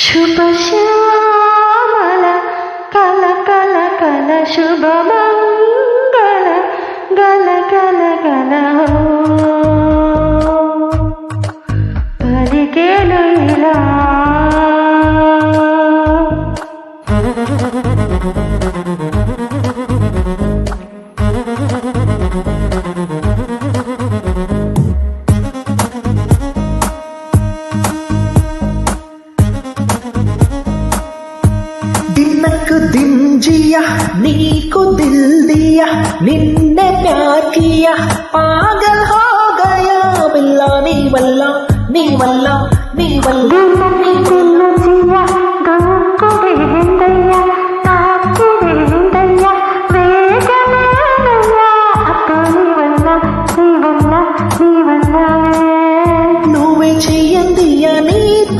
శుభ శ్యామల కల కల కల శుభ మంగళ గల గల గల పలికేలు ఇలా दिनक दिन जिया नीको दिल दिया निन्ने प्यार किया पागल हो गया बिल्ला नी वल्ला नी वल्ला नी वल्ला దిల్ జియా గంకు